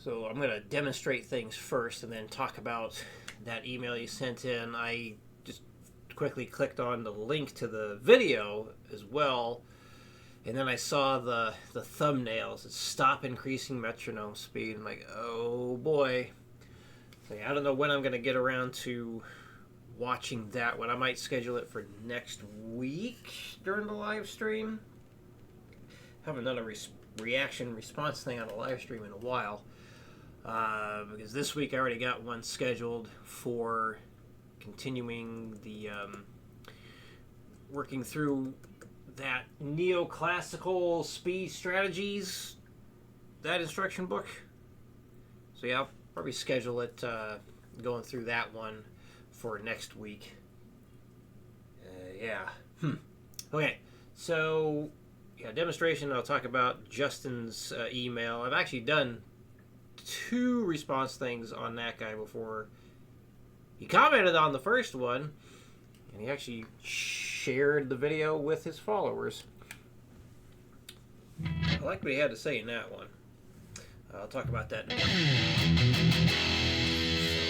So I'm going to demonstrate things first and then talk about that email you sent in. I just quickly clicked on the link to the video as well, and then I saw the thumbnails. It's stop increasing metronome speed. I'm like, oh boy. So I don't know when I'm going to get around to watching that one. I might schedule it for next week during the live stream. Haven't done a reaction response thing on a live stream in a while. Because this week I already got one scheduled for continuing the working through that neoclassical speed strategies, that instruction book. So yeah, I'll probably schedule it going through that one for next week. Okay, so yeah, demonstration. I'll talk about Justin's email. I've actually done 2 response things on that guy before. He commented on the first one, and he actually shared the video with his followers. I like what he had to say in that one. I'll talk about that in a minute. So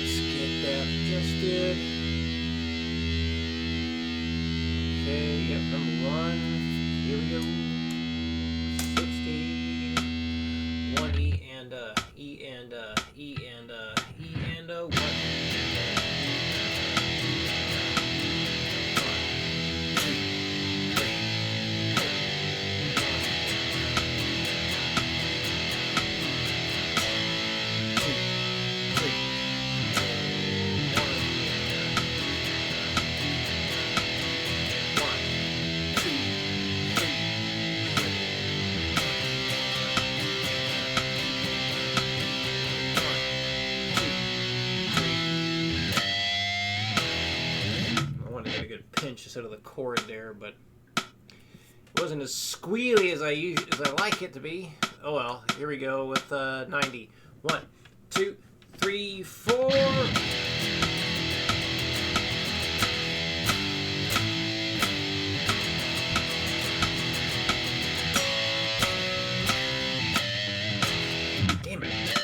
let's get that adjusted. Okay, yep, number 1. Here we go. 60. 1 E and E and E and E and 1. Pinch instead of the chord there, but it wasn't as squealy as I like it to be. Oh well, here we go with 90. 1, 2, 3, 4. Damn it.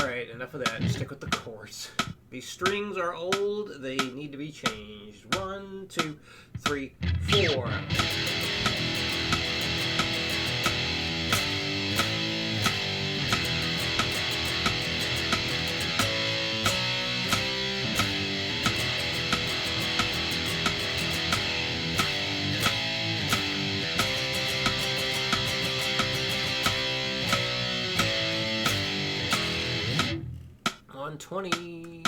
Alright, enough of that. Stick with the chords. These strings are old, they need to be changed. 1, 2, 3, 4. On 20.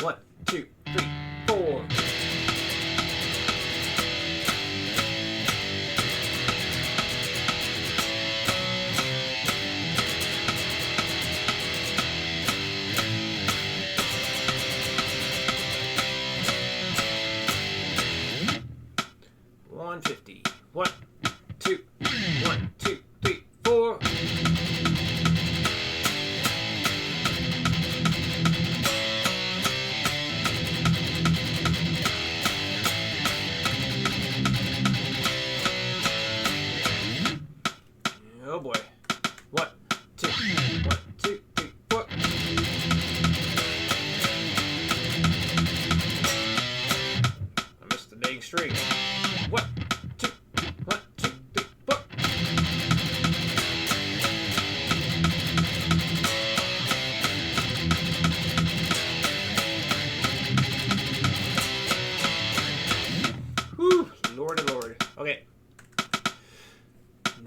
1, 2, 3, 4. $150. 1, 2, 1, 2, 3, 4. Oh boy. 1, 2, 1, 2, 3, 4. I missed the dang string. 1, 2, 1, 2, 3, 4. Whew, Lordy Lord. Okay.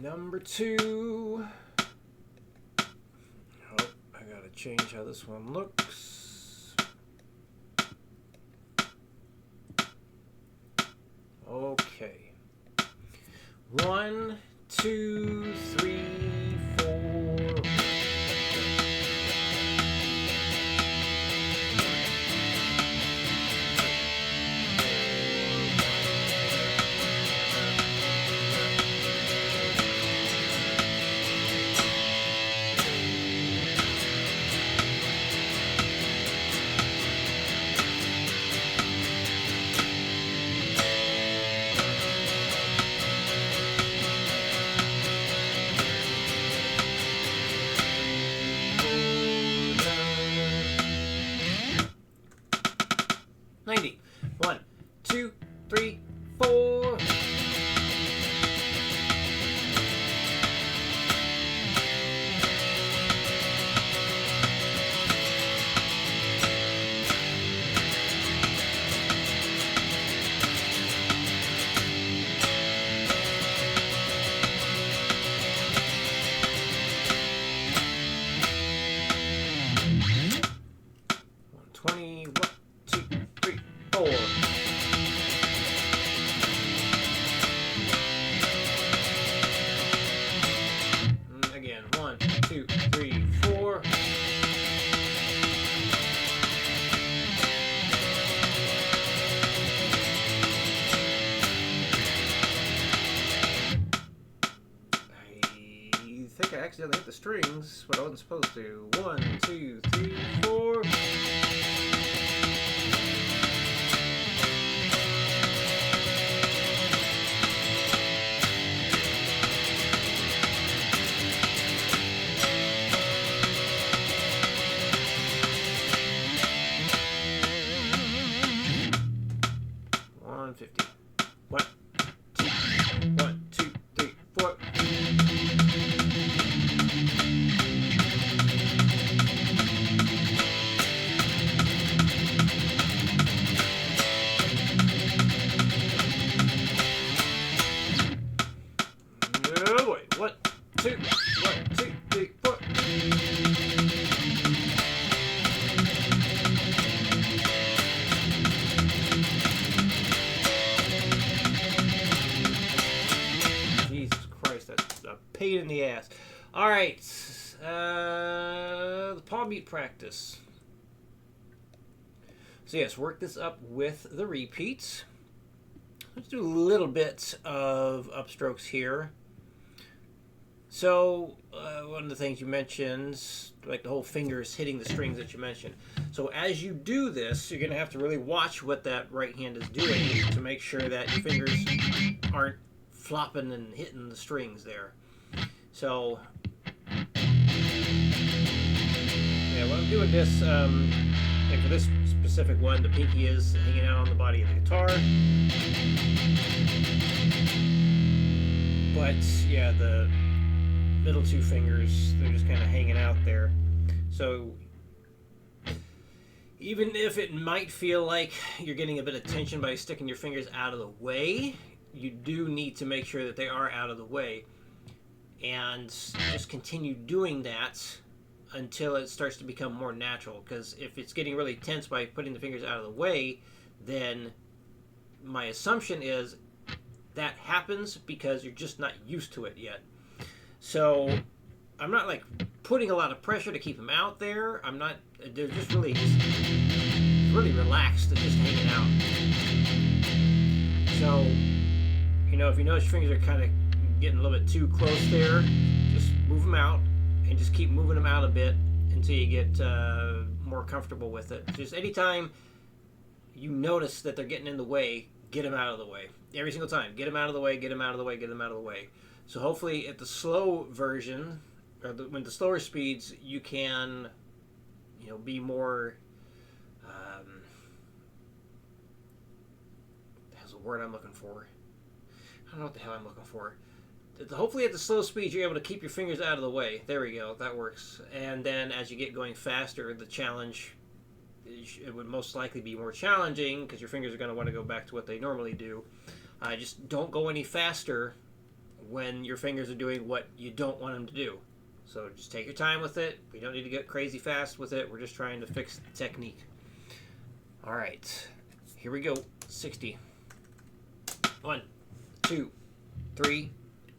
Number 2. Oh, I gotta change how this one looks. Okay. 1, 2, 3, 4. 2, 3, 4. I think I accidentally hit the strings, but I wasn't supposed to. 1, 2, 3, 4. Pain in the ass. All right, the palm beat practice. So yes, work this up with the repeats. Let's do a little bit of upstrokes here. So one of the things you mentioned, like the whole fingers hitting the strings that you mentioned. So as you do this, you're going to have to really watch what that right hand is doing to make sure that your fingers aren't flopping and hitting the strings there. So, yeah, when I'm doing this, like for this specific one, the pinky is hanging out on the body of the guitar. But, yeah, the middle two fingers, they're just kind of hanging out there. So, even if it might feel like you're getting a bit of tension by sticking your fingers out of the way, you do need to make sure that they are out of the way. And just continue doing that until it starts to become more natural. Because if it's getting really tense by putting the fingers out of the way, then my assumption is that happens because you're just not used to it yet. So I'm not like putting a lot of pressure to keep them out there. I'm not. They're just really relaxed and just hanging out. So, you know, if you notice your fingers are kind of getting a little bit too close there, just move them out and just keep moving them out a bit until you get more comfortable with it. Just anytime you notice that they're getting in the way, get them out of the way. Every single time, get them out of the way, get them out of the way, get them out of the way. So hopefully at the slow version, or when the slower speeds, you can, you know, be more, that's the word I'm looking for. I don't know what the hell I'm looking for. Hopefully at the slow speed you're able to keep your fingers out of the way. There we go, that works. And then as you get going faster, the challenge, it would most likely be more challenging because your fingers are going to want to go back to what they normally do. Just don't go any faster when your fingers are doing what you don't want them to do. So just take your time with it. We don't need to get crazy fast with it. We're just trying to fix the technique. All right, here we go. 60. 1, 2, 3,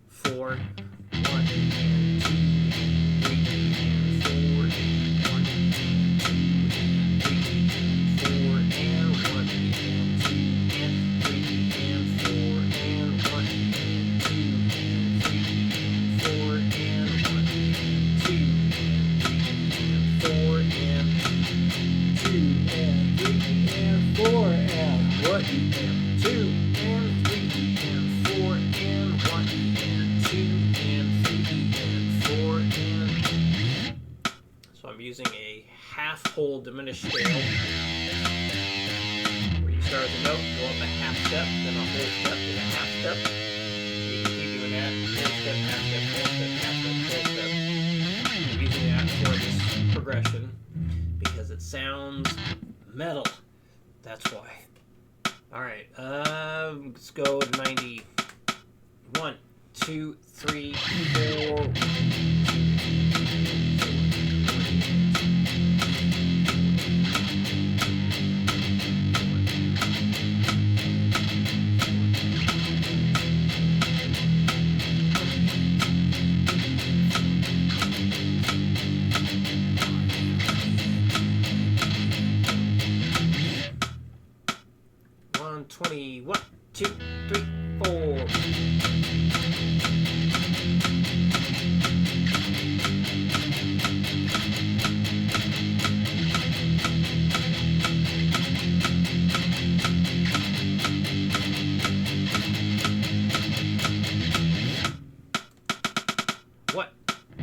4, 1, 2, 3, 4, 1, using a half-whole diminished scale where you start with a note, go up a half step, then a whole step, then a half step. You can keep doing that. Whole step, half step, whole step, half step, whole step. I'm using that for this progression because it sounds metal. That's why. Alright, let's go 90. 1, 2, 3, 4.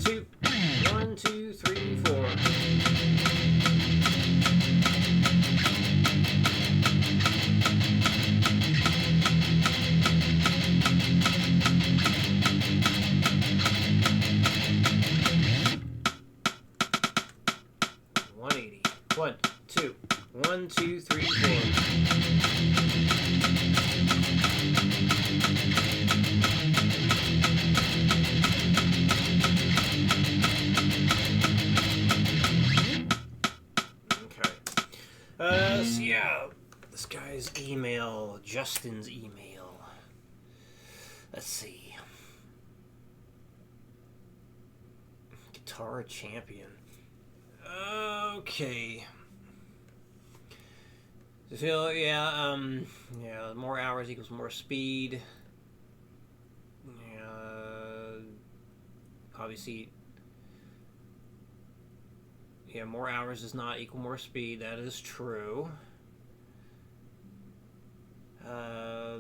two. 1, 2, 3, 4. One, two. 1, 2, 3, 4. Okay. So yeah, this guy's email, Justin's email. Let's see. Guitar champion. Okay. So yeah, more hours equals more speed. Obviously, yeah, more hours does not equal more speed. That is true.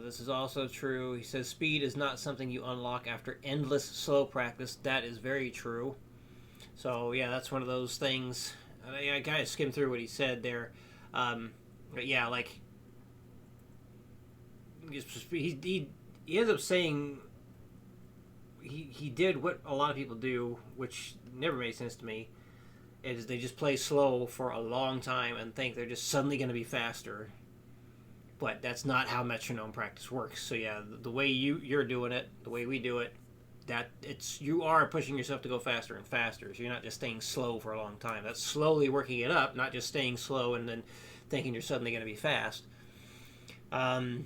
This is also true. He says speed is not something you unlock after endless slow practice. That is very true. So yeah, that's one of those things. I kind of skimmed through what he said there. But yeah, like he ends up saying he did what a lot of people do, which never made sense to me. Is they just play slow for a long time and think they're just suddenly going to be faster. But that's not how metronome practice works. So yeah, the way you're doing it, the way we do it, you are pushing yourself to go faster and faster. So you're not just staying slow for a long time. That's slowly working it up, not just staying slow and then thinking you're suddenly going to be fast. So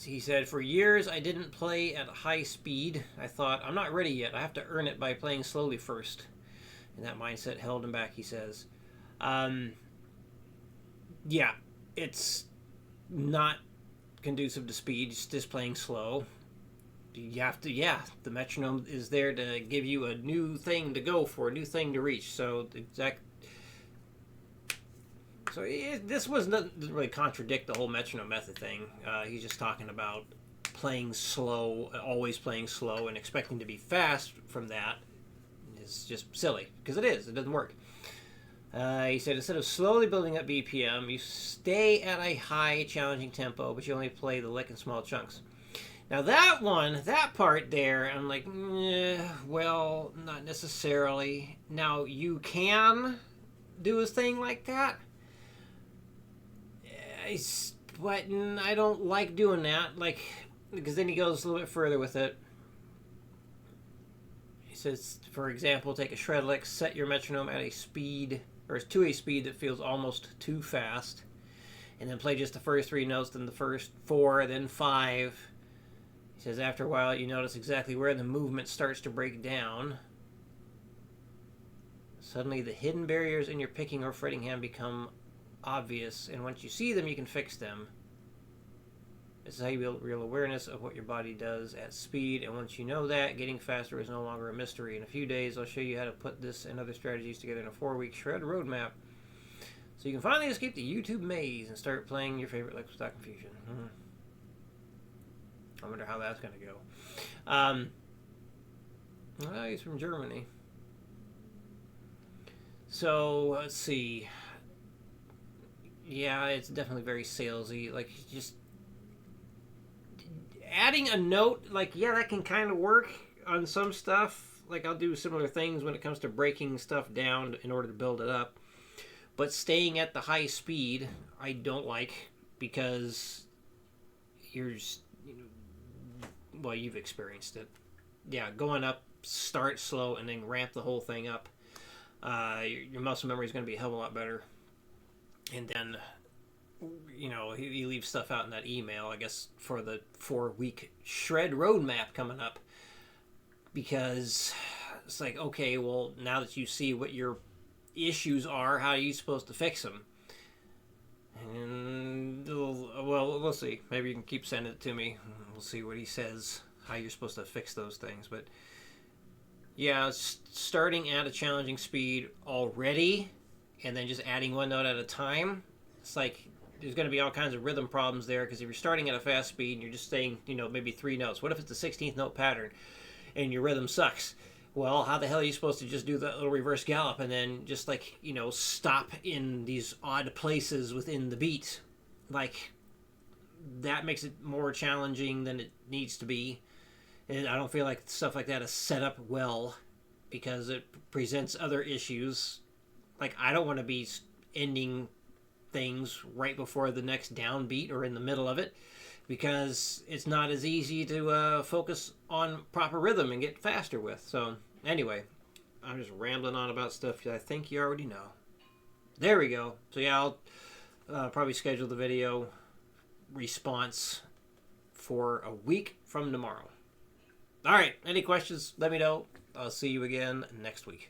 he said, for years I didn't play at high speed. I thought, I'm not ready yet. I have to earn it by playing slowly first. And that mindset held him back, he says. Yeah, it's not conducive to speed. It's just playing slow. You have to, the metronome is there to give you a new thing to go for, a new thing to reach. So this doesn't really contradict the whole metronome method thing. He's just talking about playing slow, always playing slow, and expecting to be fast from that is just silly, because it doesn't work. He said instead of slowly building up BPM, you stay at a high, challenging tempo, but you only play the lick in small chunks. Now that part there, I'm like, well, not necessarily. Now, you can do a thing like that, but I don't like doing that, because then he goes a little bit further with it. He says, for example, take a shred lick, set your metronome at a speed, or to a speed that feels almost too fast, and then play just the first 3 notes, then the first 4, then 5. He says after a while you notice exactly where the movement starts to break down. Suddenly the hidden barriers in your picking or fretting hand become obvious, and once you see them you can fix them. This is how you build real awareness of what your body does at speed, and once you know that, getting faster is no longer a mystery. In a few days I'll show you how to put this and other strategies together in a 4-week shred roadmap, so you can finally escape the YouTube maze and start playing your favorite licks without confusion. I wonder how that's going to go. Well, he's from Germany. So, let's see. Yeah, it's definitely very salesy. Like, just adding a note, that can kind of work on some stuff. Like, I'll do similar things when it comes to breaking stuff down in order to build it up. But staying at the high speed, I don't like, because you've experienced it. Yeah, going up, start slow, and then ramp the whole thing up. Your muscle memory is going to be a hell of a lot better. And then, he leaves stuff out in that email, I guess, for the 4-week shred roadmap coming up. Because it's like, okay, well, now that you see what your issues are, how are you supposed to fix them? And, well, we'll see. Maybe you can keep sending it to me. We'll see what he says, how you're supposed to fix those things. But, yeah, starting at a challenging speed already, and then just adding one note at a time, it's like there's going to be all kinds of rhythm problems there, because if you're starting at a fast speed and you're just saying, maybe 3 notes, what if it's a 16th note pattern and your rhythm sucks? Well, how the hell are you supposed to just do that little reverse gallop and then just like, stop in these odd places within the beat? Like, that makes it more challenging than it needs to be. And I don't feel like stuff like that is set up well because it presents other issues. Like, I don't want to be ending things right before the next downbeat or in the middle of it because it's not as easy to focus on proper rhythm and get faster with. So, anyway, I'm just rambling on about stuff I think you already know. There we go. So, yeah, I'll probably schedule the video response for a week from tomorrow. All right, any questions, let me know. I'll see you again next week.